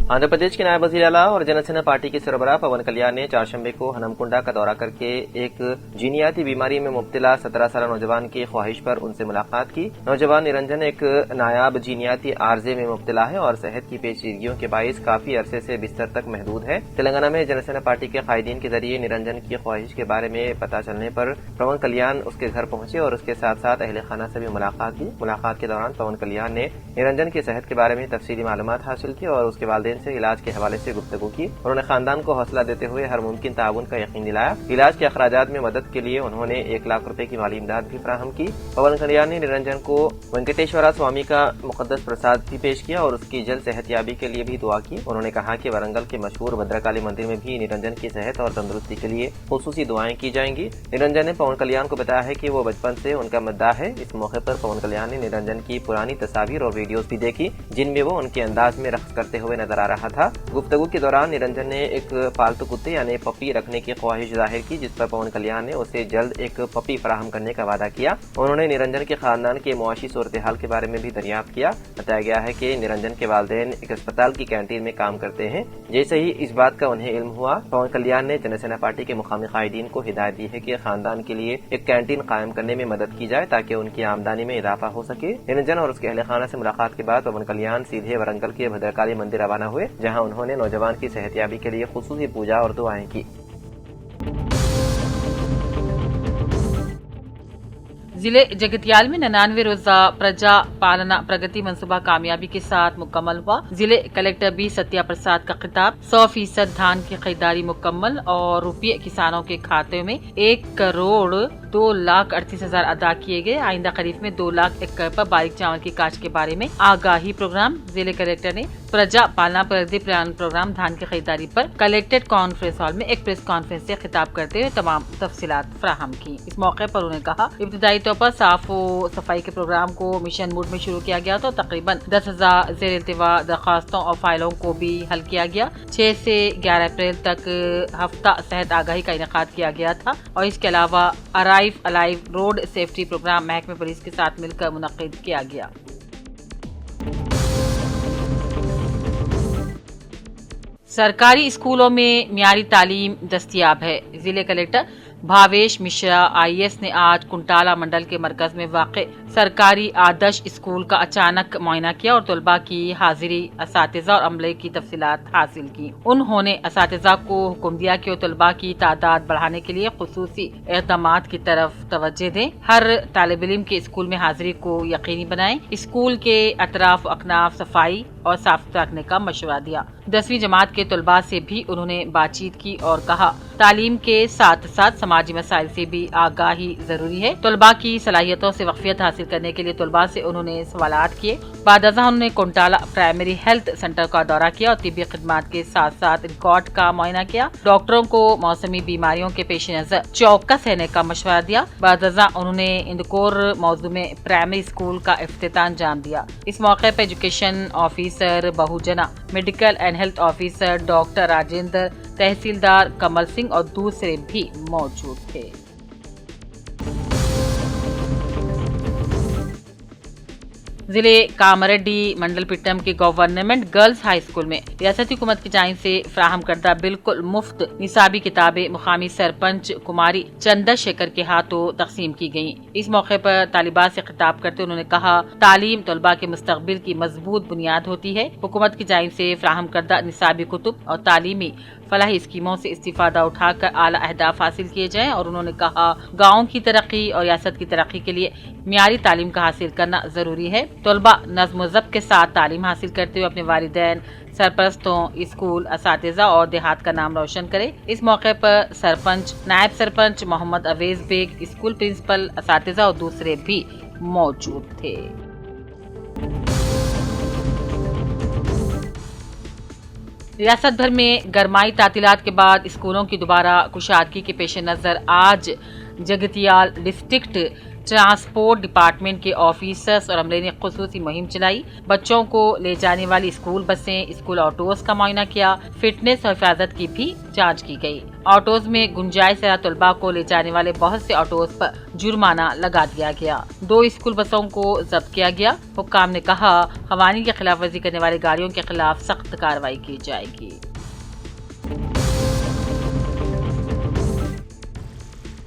आंध्र प्रदेश के नायब वज़ीर आला और जनसेना पार्टी के सरबराह पवन कल्याण ने चारशंबे को हनमकुंडा का दौरा करके एक जीनियाती बीमारी में मुब्तला 17 साल नौजवान की ख्वाहिश पर उनसे मुलाकात की। नौजवान निरंजन एक नायाब जीनियाती आर्जे में मुब्तला है और सेहत की पेचीदगियों के बाइस काफी अरसे से बिस्तर तक महदूद है। तेलंगाना में जनसेना पार्टी के कायदीन के जरिए निरंजन की ख्वाहिश के बारे में पता चलने पर पवन कल्याण उसके घर पहुंचे और उसके साथ साथ अहले खाना से भी मुलाकात की। मुलाकात के दौरान पवन कल्याण ने निरंजन की सेहत के बारे में तफसीली मालूमात हासिल की और उसके वालिदैन से इलाज के हवाले से गुफ्तगू की। उन्होंने खानदान को हौसला देते हुए हर मुमकिन ताउन का यकीन दिलाया। इलाज के अखराजात में मदद के लिए उन्होंने 1 लाख रुपए की माली इमदाद भी फराहम की। पवन कल्याण ने निरंजन को वेंकटेश्वरा स्वामी का मुकद्दस प्रसाद भी पेश किया और उसकी जल्द सेहतयाबी के लिए भी दुआ की। उन्होंने कहा कि वरंगल के मशहूर भद्रकाली मंदिर में भी निरंजन की सेहत और तंदुरुस्ती के लिए खुसूसी दुआएं की जाएंगी। निरंजन ने पवन कल्याण को बताया है कि वो बचपन से उनका मद्दाह है। इस मौके पर पवन कल्याण ने निरंजन की पुरानी तस्वीर और वीडियोस भी देखी जिनमें वो उनके अंदाज में रक्स करते हुए नजर आ रहा था। गुफ्तगू के दौरान निरंजन ने एक पालतू कुत्ते यानी पपी रखने की ख्वाहिश जाहिर की, जिस पर पवन कल्याण ने उसे जल्द एक पपी फराहम करने का वादा किया। उन्होंने निरंजन के खानदान के मुआशी सूरत हाल के बारे में भी दरियाफ्त किया। बताया गया है कि निरंजन के वालिदैन एक अस्पताल की कैंटीन में काम करते हैं। जैसे ही इस बात का उन्हें इल्म हुआ, पवन कल्याण ने जनसेना पार्टी के मुकामी कायदीन को हिदायत दी है कि खानदान के लिए एक कैंटीन कायम करने में मदद की जाए ताकि उनकी आमदनी में इजाफा हो सके। निरंजन और उसके अहले खाना से मुलाकात के बाद पवन कल्याण सीधे वरंगल के भद्रकाली मंदिर रवाना हुए, जहाँ उन्होंने नौजवान की सेहतयाबी के लिए खुसूसी पूजा और दुआएं की। जिले जगतियाल में 99 रोजा प्रजा पालना प्रगति मंसूबा कामयाबी के साथ मुकम्मल हुआ। जिले कलेक्टर बी सत्या प्रसाद का खिताब। 100% धान की खरीदारी मुकम्मल और रुपये किसानों के खाते में 1,02,38,000 अदा किए गए। आइंदा खरीफ में 2 लाख एकड़ पर बारीक चावल की काश्त के बारे में आगाही प्रोग्राम। जिले कलेक्टर ने प्रजा पालना प्रगति प्रोग्राम धान की खरीदारी पर कलेक्टेड कॉन्फ्रेंस हॉल में एक प्रेस कॉन्फ्रेंस से खिताब करते हुए तमाम तफसीलात फराहम की। इस मौके पर उन्होंने कहा, इब्तिदाई तौर पर साफो सफाई के प्रोग्राम को मिशन मोड में शुरू किया गया तो तकरीबन 10,000 जेर इल्तिवा दरखास्तों और फाइलों को भी हल किया गया। 6 से 11 अप्रैल तक हफ्ता सेहत आगाही का इनेकाद किया गया था और इसके अलावा arrive alive road safety programme महकमे पुलिस के साथ मिलकर मुनक्किद किया गया। सरकारी स्कूलों में मियारी तालीम दस्तयाब है। जिले कलेक्टर भावेश मिश्रा IAS ने आज कुंटाला मंडल के मरकज में वाक़े सरकारी आदर्श स्कूल का अचानक मुआयना किया और तलबा की हाजिरी, असातिज़ा और अमले की तफसीलात हासिल की। उन्होंने असातिज़ा को हुक्म दिया कि वो तलबा की तादाद बढ़ाने के लिए खुसूसी इक़दामात की तरफ तवज्जो दें। हर तालिब इल्म के स्कूल में हाजिरी को यकीनी बनाएं। स्कूल के अतराफ अकनाफ सफाई और साफ सुथरा रखने का मशवरा दिया। 10वीं जमात के तलबा से भी उन्होंने बातचीत की और कहा, तालीम के साथ साथ समाजी मसाइल से भी आगाही जरूरी है। तलबा की सलाहियतों से वाक़फियत हासिल करने के लिए तलबा से उन्होंने सवालात किए। बादअज़ा उन्होंने कुंटाला प्राइमरी हेल्थ सेंटर का दौरा किया और तिब्बी खिदमात के साथ साथ रिकॉर्ड का मुआयना किया। डॉक्टरों को मौसमी बीमारियों के पेश नजर चौकस रहने का मशवरा दिया। बादअज़ा उन्होंने इंदकोर मौजू में प्राइमरी स्कूल का इफ्तिताह अंजाम दिया। इस मौके पर education officer Bahujana, medical and health officer doctor Rajendra, tehsildar Kamal Singh और दूसरे भी मौजूद थे। जिले कामारेड्डी मंडल पिट्टम के गवर्नमेंट गर्ल्स हाई स्कूल में रियासती हुकूमत की जानिब से फराहम करदा बिल्कुल मुफ्त निसाबी किताबें मुकामी सरपंच कुमारी चंद्रशेखर के हाथों तकसीम की गयी। इस मौके पर तालिबात से खिताब करते उन्होंने कहा, तालीम तलबा के मुस्तकबिल की मजबूत बुनियाद होती है। हुकूमत की जानिब से फराहम करदा निसाबी कुतुब और तालीमी फलाही स्कीमों से इस्तिफादा उठाकर आला अहदाफ हासिल किए जाएं और उन्होंने कहा, गाँव की तरक्की और रियासत की तरक्की के लिए मियारी तालीम का हासिल करना जरूरी है। तलबा नज़्म व ज़ब्त के साथ तालीम हासिल करते हुए अपने वालिदैन, सरपरस्तों, स्कूल, असातिज़ा और देहात का नाम रोशन करे। इस मौके पर सरपंच, नायब सरपंच मोहम्मद अवेज बेग, स्कूल प्रिंसिपल, असातिज़ा और दूसरे भी मौजूद थे। रियासत भर में गरमाई तातीलात के बाद स्कूलों की दोबारा कुशादगी के पेश नजर आज जगतियाल डिस्ट्रिक्ट ट्रांसपोर्ट डिपार्टमेंट के ऑफिसर्स और अमले ने खुसूसी मुहिम चलाई। बच्चों को ले जाने वाली स्कूल बसें, स्कूल ऑटोज का मुआयना किया। फिटनेस और हिफाजत की भी जांच की गई। ऑटोज में गुंजाइश से तलबा को ले जाने वाले बहुत से ऑटोज पर जुर्माना लगा दिया गया। 2 स्कूल बसों को जब्त किया गया। हुक्काम ने कहा, कवानीन की खिलाफ वर्जी करने वाली गाड़ियों के खिलाफ सख्त कार्रवाई की जाएगी।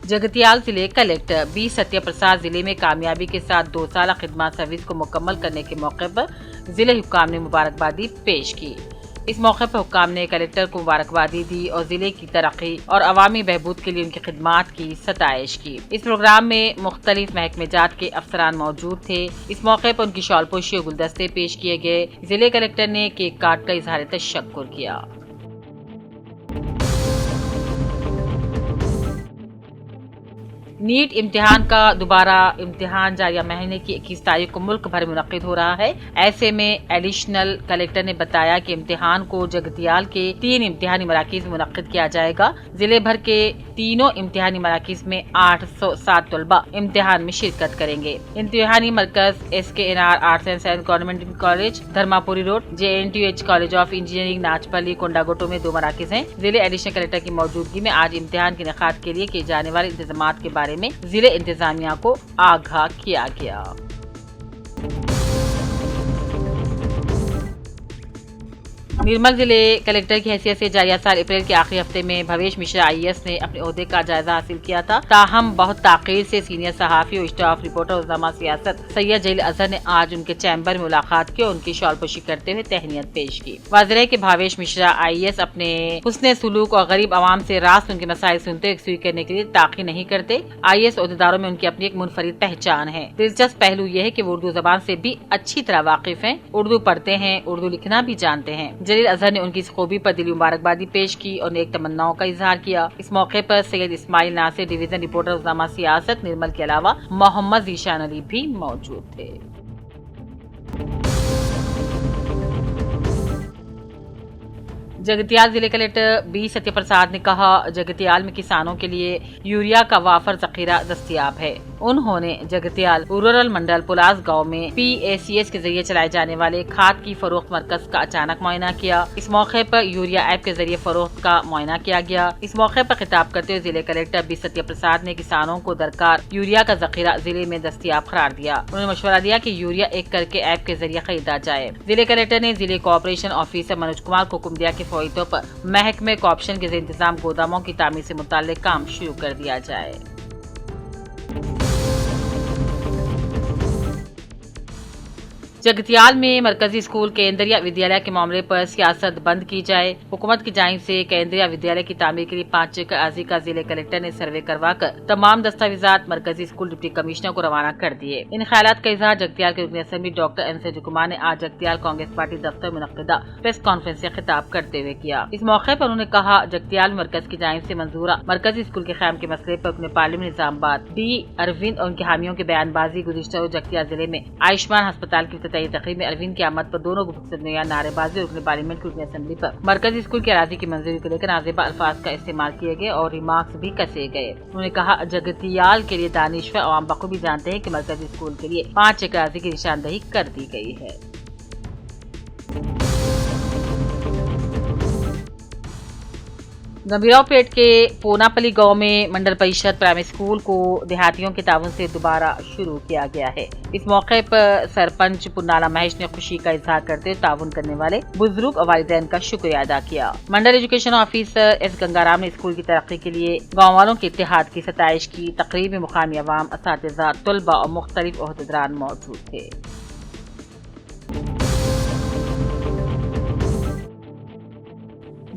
जगतियाल जिले कलेक्टर बी सत्य प्रसाद जिले में कामयाबी के साथ 2 साल खिदमत सर्विस को मुकम्मल करने के मौके पर जिले हुक्काम ने मुबारकबादी पेश की। इस मौके पर हुक्काम ने कलेक्टर को मुबारकबादी दी और जिले की तरक्की और अवामी बहबूद के लिए उनकी खिदमात की सताइश की। इस प्रोग्राम में मुख्तलिफ महकमे जात के अफसरान मौजूद थे। इस मौके पर उनकी शॉलपोशी और गुलदस्ते पेश किए गए। जिले कलेक्टर ने केक काट कर इजहार तशक्कुर किया। नीट इम्तिहान का दोबारा इम्तिहान जारिया महीने की 21 तारीख को मुल्क भर में मुनक्किद हो रहा है। ऐसे में एडिशनल कलेक्टर ने बताया कि इम्तिहान को जगतियाल के 3 इम्तिहानी मराकिज में मुनक्किद किया जाएगा। जिले भर के तीनों इम्तिहानी मराकिज में 807 तलबा इम्तिहान में शिरकत करेंगे। इम्तिहानी मरकज SKNR arts and science government college Dharmapuri road, JNTH college of engineering Nachpalli Kondagattu में 2 मराकिज हैं। जिले एडिशनल कलेक्टर की मौजूदगी में आज इम्तिहान के इनेकाद के लिए किए जाने वाले इंतजामात के बारे में जिले इंतजामिया को आगाह किया गया। निर्मल जिले कलेक्टर की हैसियत से जारिया साल अप्रैल के आखिरी हफ्ते में भवेश मिश्रा IAS ने अपने ओहदे का जायजा हासिल किया था। ताहम बहुत ताक़ीर से सीनियर सहाफ़ी और स्टाफ रिपोर्टर उज़्ज़ामा सियासत सैयद जलील अज़हर ने आज उनके चैम्बर में मुलाकात की और उनकी शॉलपोशी करते हुए तहनीत पेश की। वाज़ेह है कि भवेश मिश्रा IAS अपने हुस्ने सुलूक और गरीब आवाम से रास्त उनके मसाइल सुनते यकसुई करने के लिए ताक़ी नहीं करते। IAS ओहदेदारों में उनकी अपनी एक मुनफरिद पहचान है। दिलचस्प पहलू यह है कि वो उर्दू जबान से भी अच्छी तरह वाकिफ हैं, उर्दू पढ़ते हैं, उर्दू लिखना भी जानते हैं। जलील अज़हर ने उनकी इस खूबी पर दिली मुबारकबादी पेश की और नेक तमन्नाओं का इजहार किया। इस मौके पर सैयद इस्माइल नासिर, डिवीजन रिपोर्टर उज़्ज़ामा सियासत निर्मल के अलावा मोहम्मद ज़ीशान अली भी मौजूद थे। जगतियाल जिले कलेक्टर बी सत्य प्रसाद ने कहा, जगतियाल में किसानों के लिए यूरिया का वाफर जखीरा दस्तयाब है। उन्होंने जगतियाल रूरल मंडल पुलास गांव में PACS के जरिए चलाए जाने वाले खाद की फरोख्त मरकज का अचानक मुआयना किया। इस मौके पर यूरिया ऐप के जरिए फरोख्त का मुआयना किया गया। इस मौके पर खिताब करते हुए जिले कलेक्टर बी सत्य प्रसाद ने किसानों को दरकार यूरिया का जखीरा जिले में दस्तयाब करार दिया। उन्होंने मशवरा दिया कि यूरिया एक करके ऐप के जरिए खरीदा जाए। जिले कलेक्टर ने जिले कोऑपरेशन ऑफिसर मनोज कुमार को हुक्म दिया कि फौरी तौर पर महकमे कोऑपरेशन के इंतजाम गोदामों की तामीर से मुताल्लिक काम शुरू कर दिया जाए। जगतियाल में मरकजी स्कूल केंद्रीय विद्यालय के मामले पर सियासत बंद की जाए। हुकूमत की जानिब से केंद्रीय विद्यालय की तामीर के लिए 5 एकड़ अराज़ी का जिले कलेक्टर ने सर्वे करवाकर तमाम दस्तावेजात मरकजी स्कूल डिप्टी कमिश्नर को रवाना कर दिए। इन ख्यालात का इजहार जगतियाल के रुकन असेंबली डॉक्टर NC कुमार ने आज जगतियाल कांग्रेस पार्टी दफ्तर में मुनक्किदा प्रेस कॉन्फ्रेंस से खिताब करते हुए किया। इस मौके पर उन्होंने कहा, जगतियाल मरकज की जानिब से मंजूरा मरकजी स्कूल के क़याम के मसले पर रुकन पार्लियामेंट निजामाबाद D अरविंद और उनके हामियों की बयानबाजी गुज़िश्ता रोज़ जगतियाल जिले में आयुष्मान अस्पताल की तकरीब में अरविंद की आमद पर दोनों गुट से नारेबाजी और पार्लियामेंट की असेंबली पर मरकजी स्कूल की अराज़ी की मंजूरी को लेकर नाज़ेबा अल्फाज का इस्तेमाल किए गए और रिमार्क्स भी कसे गए। उन्होंने कहा, जगतियाल के लिए दानिश्वर अवाम बखूबी जानते हैं कि मरकजी स्कूल के लिए 5 एकड़ अराज़ी की निशानदही कर दी गई है। गंभीरावपेट के पोनापली गांव में मंडल परिषद प्राइमरी स्कूल को देहातियों के ताउन से दोबारा शुरू किया गया है। इस मौके पर सरपंच पुन्नाला महेश ने खुशी का इजहार करते हुए ताउन करने वाले बुजुर्ग और वालिदैन का शुक्रिया अदा किया। मंडल एजुकेशन ऑफिसर S गंगाराम ने स्कूल की तरक्की के लिए गाँव वालों के इत्तेहाद की सताइश की। तकरीब में मुकामी अवाम, असातिज़ा, तलबा और मुख्तलिफ ओहदेदारान मौजूद थे।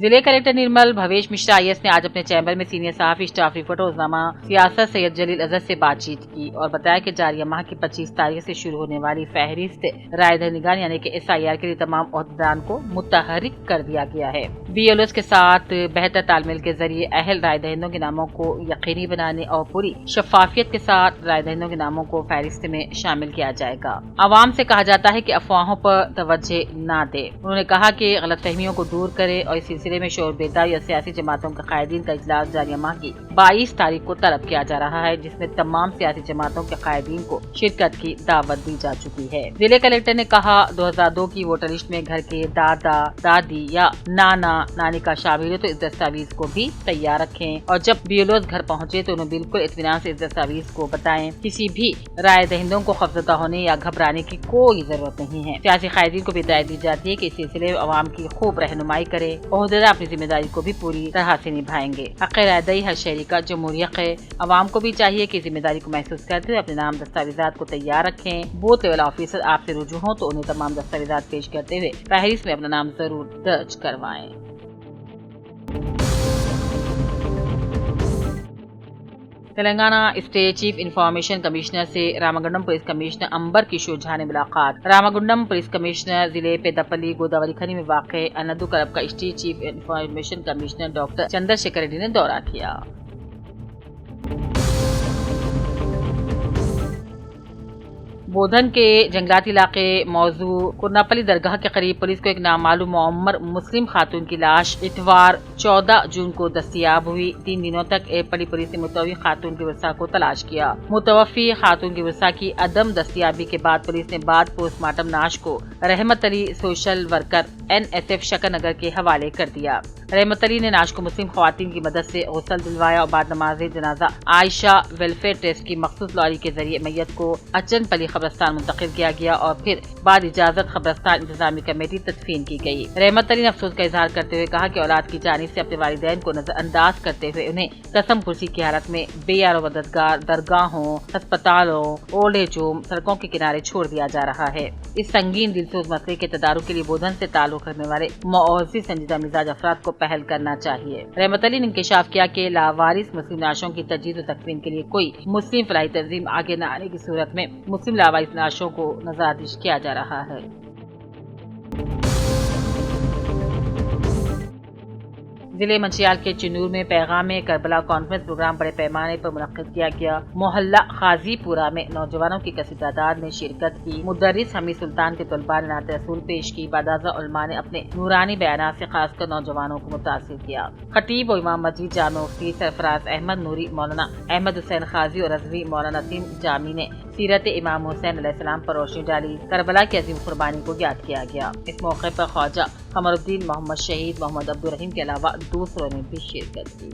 जिले कलेक्टर निर्मल भवेश मिश्रा IAS ने आज अपने चैम्बर में सीनियर सहाफ़ी, स्टाफ रिपोर्टर उज़्ज़ामा सियासत सैयद जलील अज़हर से बातचीत की और बताया कि जारिया माह की 25 तारीख से शुरू होने वाली फहरिस्त राय दहिंदगान यानी कि SIR के लिए तमाम ओहदेदारान को मुतहर्रिक कर दिया गया है। BLOs के साथ बेहतर तालमेल के जरिए अहल राय दहिंदों के नामों को यकीनी बनाने और पूरी शफाफियत के साथ राय दहिंदों के नामों को फहरिस्त में शामिल किया जाएगा। आवाम से कहा जाता है कि अफवाहों पर तवज्जो न दे। उन्होंने कहा कि गलतफहमियों को दूर करे और इस सिलसिले सिलसिले में शोर बेदारी और सियासी जमातों के कायदीन का इजलास जारी माह की 22 तारीख को तलब किया जा रहा है, जिसमें तमाम सियासी जमातों के कायदीन को शिरकत की दावत दी जा चुकी है। जिले कलेक्टर ने कहा 2002 की वोटर लिस्ट में घर के दादा दादी या नाना नानी का शामिल है तो इस दस्तावेज को भी तैयार रखें और जब बीएलओ घर पहुँचे तो उन्हें बिल्कुल इत्मीनान से इस दस्तावेज को बताएं। किसी भी राय दहिंदों को खौफजदा होने या घबराने की कोई जरूरत नहीं है। सियासी कायदीन को भी हिदायत दी जाती है कि इस सिलसिले में अवाम की खूब रहनुमाई करे। ओहदेदार अपनी जिम्मेदारी को भी पूरी तरह से निभाएंगे। हक़ राय दही हर शहरी का जमहूरी हक़ है। अवाम को भी चाहिए कि जिम्मेदारी को महसूस करते हुए अपने नाम दस्तावेजात को तैयार रखें। बूथ लेवल ऑफिसर आपसे रुजू हो तो उन्हें तमाम दस्तावेजात पेश करते हुए फहरिस्त में अपना नाम जरूर दर्ज करवाएं। Telangana state chief information commissioner से रामागुंडम पुलिस कमिश्नर अंबर किशोर झा ने मुलाकात। रामागुंडम पुलिस कमिश्नर जिले पेदपल्ली गोदावरी खनी में वाक़ अनदु करब का state chief information commissioner doctor Chandrashekhar Reddy ने दौरा किया। बोधन के जंगलाती इलाके मौजू कुरनापल्ली दरगाह के करीब पुलिस को एक नामालूम मुअम्मर मुस्लिम खातून की लाश इतवार 14 जून को दस्तयाब हुई। 3 दिनों तक एपली पुलिस ने मुतवफ़ी खातून की वर्सा को तलाश किया। मुतवफ़ी खातून की वर्सा की अदम दस्तयाबी के बाद पुलिस ने बाद पोस्टमार्टम नाश को रहमत अली सोशल वर्कर NSF शकरनगर के हवाले कर दिया। रहमत अली ने नाश को मुस्लिम खवातीन की मदद से गौसल दिलवाया और बाद नमाज जनाजा आयशा वेलफेयर ट्रस्ट की मखसूस लॉरी के जरिए मैयत को अचनपली खबरस्तान मुंतकिल किया गया और फिर बाद इजाजत खबरस्तान इंतजामी कमेटी तदफीन की गई। रहमत अली ने अफसोस का इजहार करते हुए कहा कि औलाद की जानिब से अपने वालिदैन को नजरअंदाज करते हुए उन्हें कसम कुर्सी की हालत में बेयारो मददगार दरगाहों, अस्पतालों, ओल्ड एज होम, सड़कों के किनारे छोड़ दिया जा रहा है। इस संगीन दिलसोज मसले के तदारुक के लिए बोधन से ताल्लुक रखने वाले मुअज़्ज़िज़ संजीदा मिजाज अफराद को पहल करना चाहिए। रहमत अली ने इंकशाफ किया कि लावारिस मुस्लिम लाशों की तजदीद और तकफीन के लिए कोई मुस्लिम फलाही तंजीम आगे न आने की सूरत में मुस्लिम लावारिस लाशों को नजरअंदाज किया जा रहा है। जिले मंचियाल के चिन्नूर में पैगाम करबला कॉन्फ्रेंस प्रोग्राम बड़े पैमाने पर मुनक्किद किया गया। मोहल्ला खाजीपुरा में नौजवानों की कसीर तादाद ने शिरकत की। मुदर्रिस हमीद सुल्तान के तलबा ने नात रसूल पेश की। बादाज़ा उलमा ने अपने नूरानी बयानात से खासकर नौजवानों को मुतासिर किया। खतीब और इमाम मस्जिद जामे मुफ्ती सरफराज अहमद नूरी, मौलाना अहमद हुसैन खाजी और रज़वी मौलाना नसीम जामी ने सीरत इमाम हुसैन अलैहिस्सलाम पर रोशनी डाली। करबला की अजीम कुर्बानी को याद किया गया। इस मौके पर ख्वाजा कमरुद्दीन मोहम्मद शहीद मोहम्मद अब्दुल रहीम के अलावा दूसरों ने भी शिरकत की।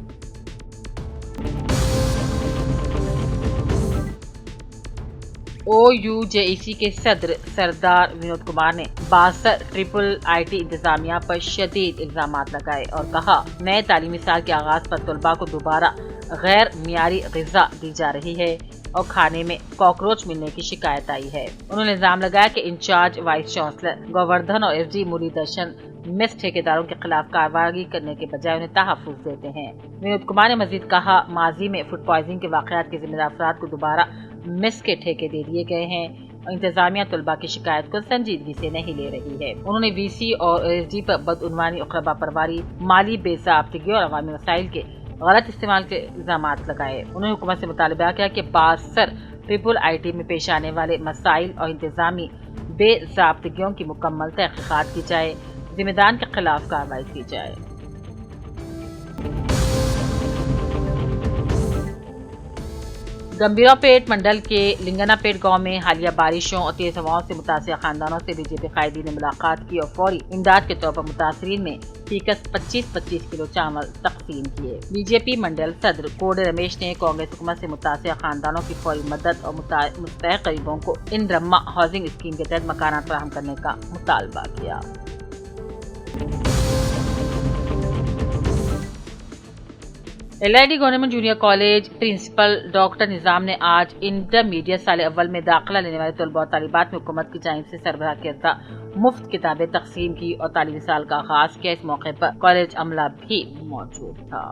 OUJEC के सदर सरदार विनोद कुमार ने 62 ट्रिपल IT इंतजामिया पर शदीद इल्जामात लगाए और कहा नए तालीमी साल के आगाज पर तलबा को दोबारा गैर मियारी ग़िज़ा दी जा रही है और खाने में कॉकरोच मिलने की शिकायत आई है। उन्होंने इल्जाम लगाया कि इंचार्ज वाइस चांसलर गोवर्धन और FD मुरली दर्शन मेस ठेकेदारों के खिलाफ कार्रवाई करने के बजाय उन्हें तहफ़्फ़ुज़ देते हैं। विनोद कुमार ने मजीद कहा माजी में फूड पॉइजनिंग के वाक़यात के जिम्मेदार अफराद को दोबारा मेस के ठेके दे दिए गए हैं और इंतजामिया तलबा की शिकायत को संजीदगी से नहीं ले रही है। उन्होंने VC और SD पर बदउनवानी और क़रबा परवारी, माली बेज़ाब्तगी और अवामी वसाइल के गलत इस्तेमाल के इल्जामात लगाए। उन्होंने हुकूमत से मुतालबा किया कि 62 ट्रिपल IT में पेश आने वाले मसाइल और इंतजामी बेज़ाब्तगियों की मुकम्मल तहक़ीक़ात की जाए, जिम्मेदार के खिलाफ कार्रवाई की जाए। गंभीरापेट मंडल के लिंगनापेट गांव में हालिया बारिशों और तेज हवाओं से मुतासिर खानदानों से बीजेपी कायदी ने मुलाकात की और फौरी इमदाद के तौर पर मुतासरीन में फीकस 25-25 किलो चावल तकसीम किए। बीजेपी मंडल सदर कोडे रमेश ने कांग्रेस हुकूमत से मुतासिर खानदानों की फौरी मदद और मुस्तहिक गरीबों को इन रम्मा हाउसिंग स्कीम के तहत मकान फराहम करने का मुतालबा किया। LID government junior college principal doctor Nizam ने आज इंटरमीडिएट साल अव्वल में दाखिला लेने वाले तलबा और तालिबात में हुकूमत की जानिब से सरबराह करता मुफ्त किताबें तकसीम की और तालीमी साल का आगाज किया। इस मौके पर कॉलेज अमला भी मौजूद था।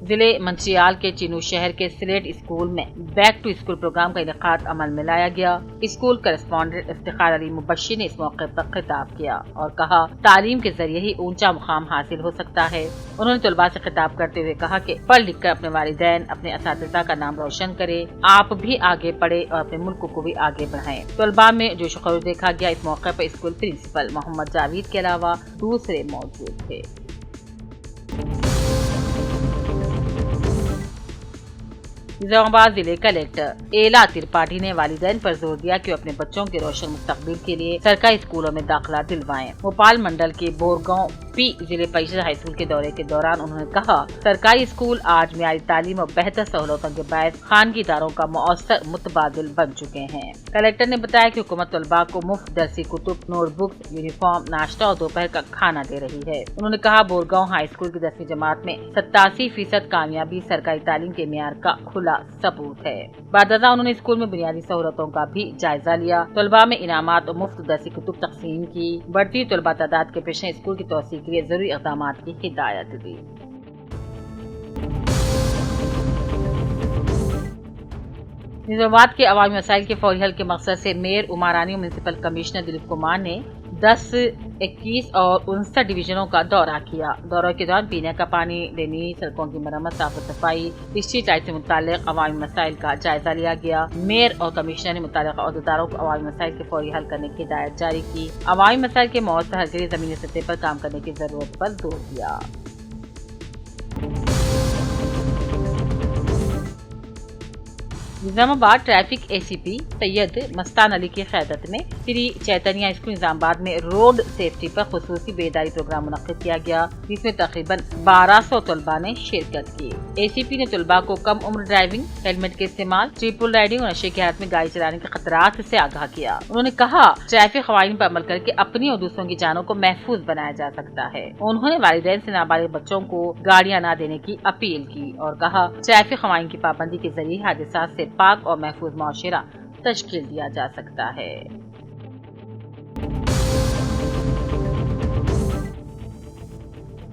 जिले मंचियाल के चिनू शहर के सिलेट स्कूल में बैक टू स्कूल प्रोग्राम का इनेकाद अमल में लाया गया। स्कूल करेस्पॉन्डेंट इफ्तिखार अली मुबश्शिर ने इस मौके पर खिताब किया और कहा, तालीम के जरिए ही ऊंचा मुकाम हासिल हो सकता है। उन्होंने तलबा से खिताब करते हुए कहा कि पढ़ लिख कर अपने वालिदैन, अपने असातिज़ा का नाम रोशन करें, आप भी आगे पढ़े और अपने मुल्क को भी आगे बढ़ाएं। तलबा में जोश खरोश देखा गया। इस मौके पर स्कूल प्रिंसिपल मोहम्मद जावेद के अलावा दूसरे मौजूद थे। निजामाबाद जिले कलेक्टर एला त्रिपाठी ने वालिदैन पर जोर दिया कि वो अपने बच्चों के रोशन मुस्तकबिल के लिए सरकारी स्कूलों में दाखिला दिलवाएं। भोपाल मंडल के बोरगांव पी जिले परिषद हाई स्कूल के दौरे के दौरान उन्होंने कहा, सरकारी स्कूल आज मियारी तालीम और बेहतर सहूलतों के बायस खानगी इदारों का मौसर मुतबादिल बन चुके हैं। कलेक्टर ने बताया कि हुकूमत तलबा को मुफ्त दरसी कुतुब, नोटबुक्स, यूनिफॉर्म, नाश्ता और दोपहर का खाना दे रही है। उन्होंने कहा, बोरगांव हाई स्कूल की 10वीं जमात में 87% कामयाबी सरकारी तालीम के मियार का खुला सबूत है। बाददा उन्होंने स्कूल में बुनियादी सहूलतों का भी जायजा लिया। तलबा में इनामात और मुफ्त दरसी कुतुब तकसीम की। बढ़ती तलबा तादाद के पेश स्कूल की तौसीक़ के लिए जरूरी इक़दामात की हिदायत दी। निजामाबाद के अवामी मसाइल के फौरी हल के मकसद से मेयर उमारानी और म्युनिसिपल कमिश्नर दिलीप कुमार ने 10, 21 और 59 डिवीजनों का दौरा किया। दौरे के दौरान पीने का पानी, ड्रेनेज, सड़कों की मरम्मत, साफ सफाई, स्ट्रीट लाइट से मुताल्लिक अवामी मसाइल का जायजा लिया गया। मेयर और कमिश्नर ने मुताल्लिक़ अहदेदारों को अवामी मसाइल के फौरी हल करने की हिदायत जारी की। अवामी मसाइल के मौसर हल के लिए जमीनी सतह पर काम करने की जरूरत पर जोर दिया। निजामाबाद ट्रैफिक एसीपी सैयद मस्तान अली की क़यादत में श्री चैतन्या स्कूल निजामाबाद में रोड सेफ्टी पर खुसूसी बेदारी प्रोग्राम मुनक्किद किया गया, जिसमें तकरीबन 1200 तलबा ने शिरकत की। एसीपी ने तलबा को कम उम्र ड्राइविंग, हेलमेट के इस्तेमाल, ट्रिपल राइडिंग और नशे की हालत में गाड़ी चलाने के खतरात से आगाह किया। उन्होंने कहा, ट्रैफिक क़वानीन पर अमल करके अपनी और दूसरों की जानों को महफूज बनाया जा सकता है। उन्होंने वालिदैन से नाबालिग बच्चों को गाड़ियाँ न देने की अपील की और कहा, ट्रैफिक क़वानीन की पाबंदी के जरिए हादसात से पाक और महफूज मुआशरा तश्कील दिया जा सकता है।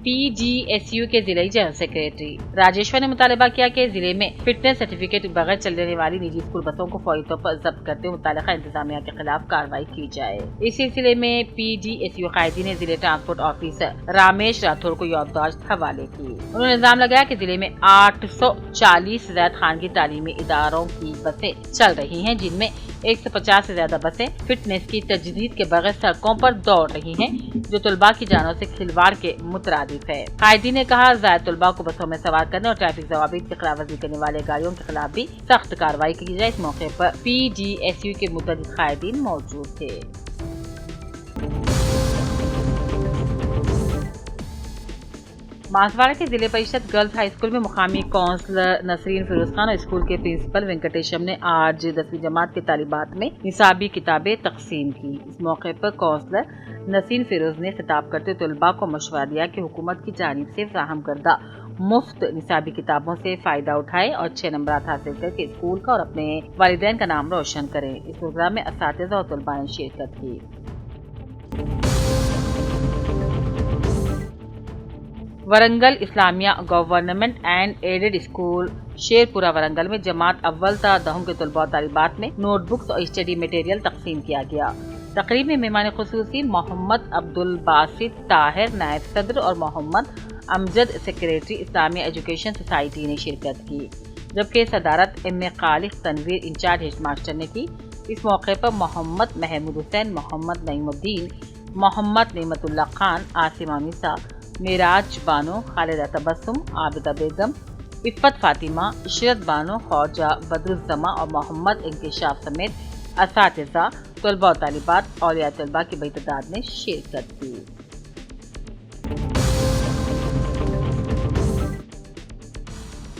PGSU के जिले जनरल सेक्रेटरी राजेश्वर ने मुतालबा किया कि जिले में फिटनेस सर्टिफिकेट बगैर चलने वाली निजी स्कूल बसों को फौरी तौर पर जब्त करते हुए मुताल्लिक़ा इंतजामिया के खिलाफ कार्रवाई की जाए। इस सिलसिले में PGSU कायदी ने जिले ट्रांसपोर्ट ऑफिसर रामेश राठौर को याददाश्त हवाले की। उन्होंने इल्जाम लगाया कि जिले में 840 से ज्यादा खानगी तालीमी इदारों की बसें चल रही हैं, जिनमें 150 से ज्यादा बसें फिटनेस की तजदीद के बगैर सड़कों पर दौड़ रही हैं, जो तलबा की जानों से खिलवाड़ के मुतरादिफ है। कायदी ने कहा, ज़ायद तलबा को बसों में सवार करने और ट्रैफिक ज़वाबित की खिलाफवर्जी करने वाले गाड़ियों के खिलाफ भी सख्त कार्रवाई की जाए। इस मौके पर PGSU के मुतअद्दिद कायदीन मौजूद थे। बांसवाड़ा के जिले परिषद गर्ल्स हाई स्कूल में मुकामी काउंसलर नसरीन फिरोज खान और स्कूल के प्रिंसिपल वेंकटेशम ने आज 10वीं जमात के तालिबात में निसाबी किताबें तकसीम की। इस मौके पर काउंसलर नसरीन फिरोज ने खिताब करते तलबा को मशवरा दिया कि हुकूमत की जानिब से फराहम करदा मुफ्त निसाबी किताबों से फायदा उठाएं और 6 नंबरात हासिल करके स्कूल का और अपने वालिदैन का नाम रोशन करें। इस प्रोग्राम में असातिज़ा और तलबा ने शिरकत की। Warangal Islamia government and aided school Sherpura Warangal में जमात अव्वल ता दहम के तलबा तालिबात में नोटबुक्स और स्टडी मटेरियल तकसीम किया गया। तकरीब में मेहमान खुसूसी मोहम्मद अब्दुल बासित ताहिर नायब सदर और Mohammad Amjad secretary Islamia education society ने शिरकत की, जबकि सदारत एम खालिक तनवीर इंचार्ज हेडमास्टर ने की। इस मौके पर मोहम्मद महमूद हुसैन, मोहम्मद नईमुद्दीन, मोहम्मद नेमतुल्लाह खान, आसिमा मिसा, मेराज बानो, खालिदा तबस्सुम, आबिदा बेगम, इफ़्फ़त फातिमा, इशरत बानो, खौजा बदरुज़्ज़मा और मोहम्मद इंकिशाफ समेत असातिज़ा, तलबा और तालिबात औलिया तलबा की बड़ी तादाद ने शिरकत की।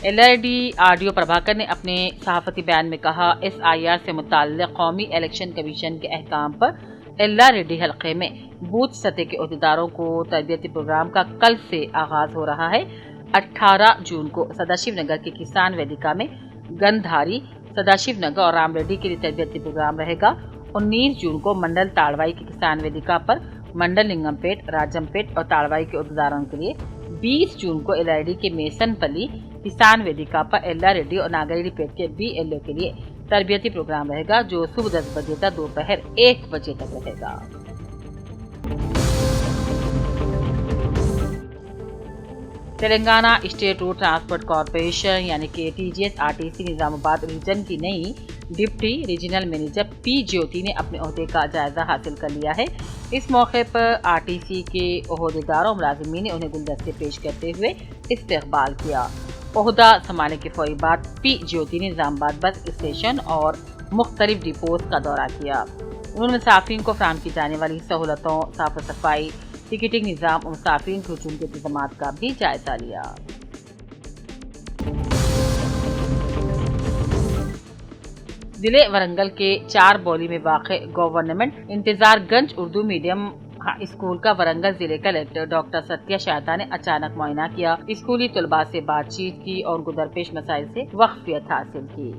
LRD RDO प्रभाकर ने अपने सहाफती बयान में कहा, SIR से मुताल्लिक़ कौमी इलेक्शन कमीशन के अहकाम पर LRD हल्के में बूथ सतह के अहदेदारों को तरबियती प्रोग्राम का कल से आगाज हो रहा है। 18 जून को सदाशिव नगर के किसान वेदिका में गंधारी, सदाशिव नगर और रामरेड्डी के लिए तरबियती प्रोग्राम रहेगा। 19 जून को मंडल ताड़वाई की किसान वेदिका पर मंडल लिंगमपेट, राजमपेट और ताड़वाई के अहदेदारों के लिए, 20 जून को LRD के मेसनपल्ली, किसान वेदिका पर एल्ला रेड्डी और नागरी रिपेट के BLO के लिए तरबियती प्रोग्राम रहेगा, जो सुबह 10 बजे तक दोपहर 1 बजे तक रहेगा। Telangana state road transport corporation यानी कि TGS RTC निजामाबाद रीजन की नई डिप्टी रीजनल मैनेजर P ज्योति ने अपने ओहदे का जायजा हासिल कर लिया है। इस मौके पर RTC के ओहदेदारों और मुलाजिमीन ने उन्हें गुलदस्ते पेश करते हुए इस्तकबाल किया। ओहदा संभालने के फौरी बाद P ज्योति ने निजामाबाद बस स्टेशन और मुख्तलिफ डिपोज का दौरा किया। उन्होंने मुसाफिरीन को फराहम की जाने वाली सहूलतों, साफ सफाई, टिकटिंग निज़ाम और मुसाफिरीन के हुजूम के इंतजाम का भी जायजा लिया। जिले वरंगल के 4 बौली में वाक़े गवर्नमेंट इंतजारगंज उर्दू मीडियम स्कूल का वरंगल जिले कलेक्टर डॉक्टर सत्या शारदा ने अचानक मुआयना किया, स्कूली तलबा से बातचीत की और उनको दरपेश मसाइल से वाक़फियत हासिल की।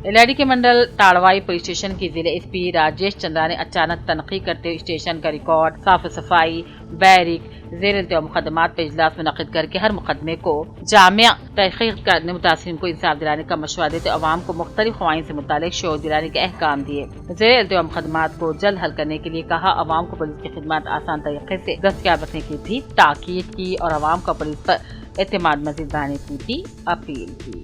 एलआईडी के मंडल ताड़वाई पुलिस स्टेशन की जिले SP राजेश चंद्रा ने अचानक तनकीद करते हुए स्टेशन का रिकॉर्ड, साफ सफाई, बैरिक, ज़ेर इंतज़ाम मुकदमात पे इजलास मुनक़िद करके हर मुकदमे को जामिया तहक़ीक़ करने, मुतासिरीन को इंसाफ दिलाने का मशवरा देते अवाम को मुख्तलिफ क़वानीन से मुतालिक शऊर दिलाने के अहकाम दिए। ज़ेर इंतज़ाम मुकदमात को जल्द हल करने के लिए कहा, अवाम को पुलिस की खिदमत आसान तरीके से दस्तयाब रखने की भी ताकीद की और अवाम का पुलिस पर एतमाद मज़ीद बढ़ाने की भी अपील की।